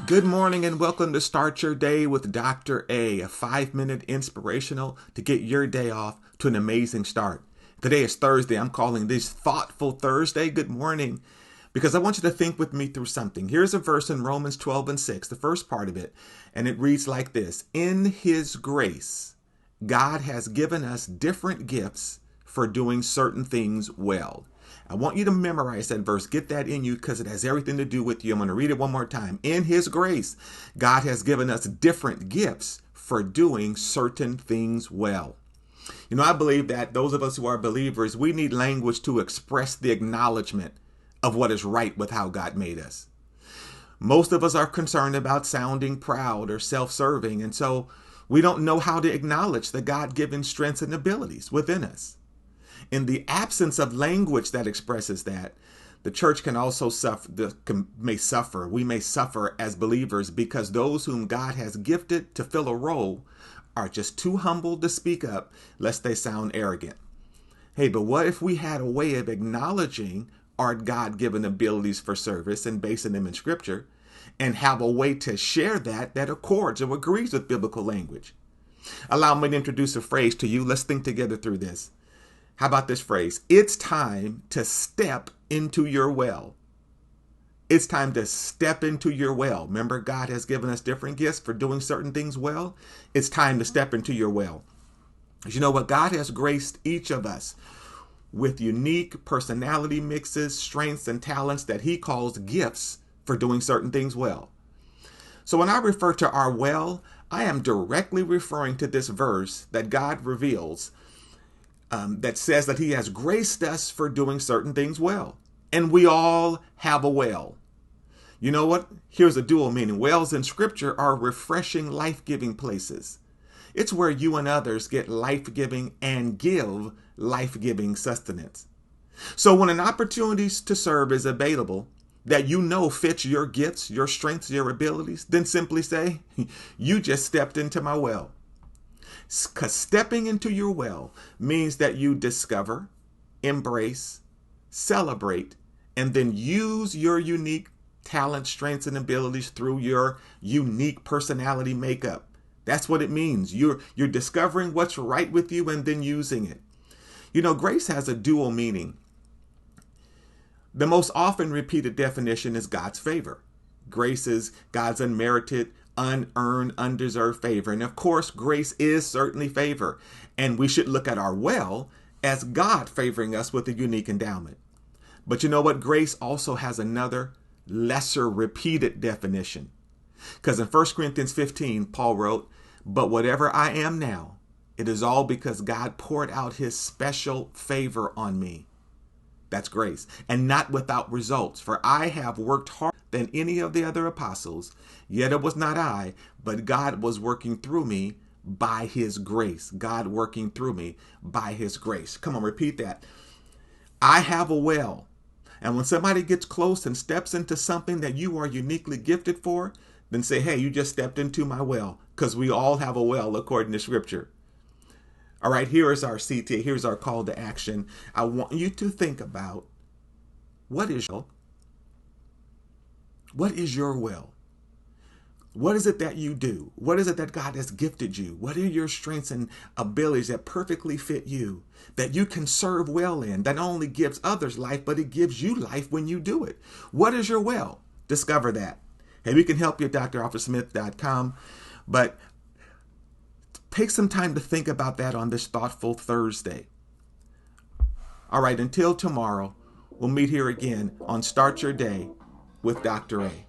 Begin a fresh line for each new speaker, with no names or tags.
Good morning and welcome to Start Your Day with Dr. A 5-minute inspirational to get your day off to an amazing start. Today is Thursday. I'm calling this Thoughtful Thursday. Good morning, because I want you to think with me through something. Here's a verse in Romans 12:6, the first part of it, and it reads like this. In His grace, God has given us different gifts for doing certain things well. I want you to memorize that verse. Get that in you because it has everything to do with you. I'm going to read it one more time. In His grace, God has given us different gifts for doing certain things well. You know, I believe that those of us who are believers, we need language to express the acknowledgement of what is right with how God made us. Most of us are concerned about sounding proud or self-serving, and so we don't know how to acknowledge the God-given strengths and abilities within us. In the absence of language that expresses that, the church can also suffer. We may suffer as believers because those whom God has gifted to fill a role are just too humble to speak up lest they sound arrogant. Hey, but what if we had a way of acknowledging our God-given abilities for service and basing them in Scripture, and have a way to share that accords or agrees with biblical language? Allow me to introduce a phrase to you. Let's think together through this. How about this phrase? It's time to step into your well. It's time to step into your well. Remember, God has given us different gifts for doing certain things well. It's time to step into your well. You know what? God has graced each of us with unique personality mixes, strengths, and talents that He calls gifts for doing certain things well. So when I refer to our well, I am directly referring to this verse that God reveals that says that He has graced us for doing certain things well. And we all have a well. You know what? Here's a dual meaning. Wells in Scripture are refreshing, life-giving places. It's where you and others get life-giving and give life-giving sustenance. So when an opportunity to serve is available that you know fits your gifts, your strengths, your abilities, then simply say, you just stepped into my well. Because stepping into your well means that you discover, embrace, celebrate, and then use your unique talent, strengths, and abilities through your unique personality makeup. That's what it means. You're discovering what's right with you and then using it. You know, grace has a dual meaning. The most often repeated definition is God's favor. Grace is God's unmerited, unearned, undeserved favor. And of course, grace is certainly favor. And we should look at our well as God favoring us with a unique endowment. But you know what? Grace also has another lesser repeated definition. Because in 1 Corinthians 15, Paul wrote, but whatever I am now, it is all because God poured out His special favor on me. That's grace, and not without results. For I have worked harder than any of the other apostles, yet it was not I, but God was working through me by His grace. God working through me by His grace. Come on, repeat that. I have a well. And when somebody gets close and steps into something that you are uniquely gifted for, then say, hey, you just stepped into my well, because we all have a well according to Scripture. All right, here is our CTA. Here's our call to action. I want you to think about what is your well? What is it that you do? What is it that God has gifted you? What are your strengths and abilities that perfectly fit you, that you can serve well in, that not only gives others life, but it gives you life when you do it? What is your well? Discover that. Hey, we can help you at drarthursmith.com, but take some time to think about that on this Thoughtful Thursday. All right, until tomorrow, we'll meet here again on Start Your Day with Dr. A.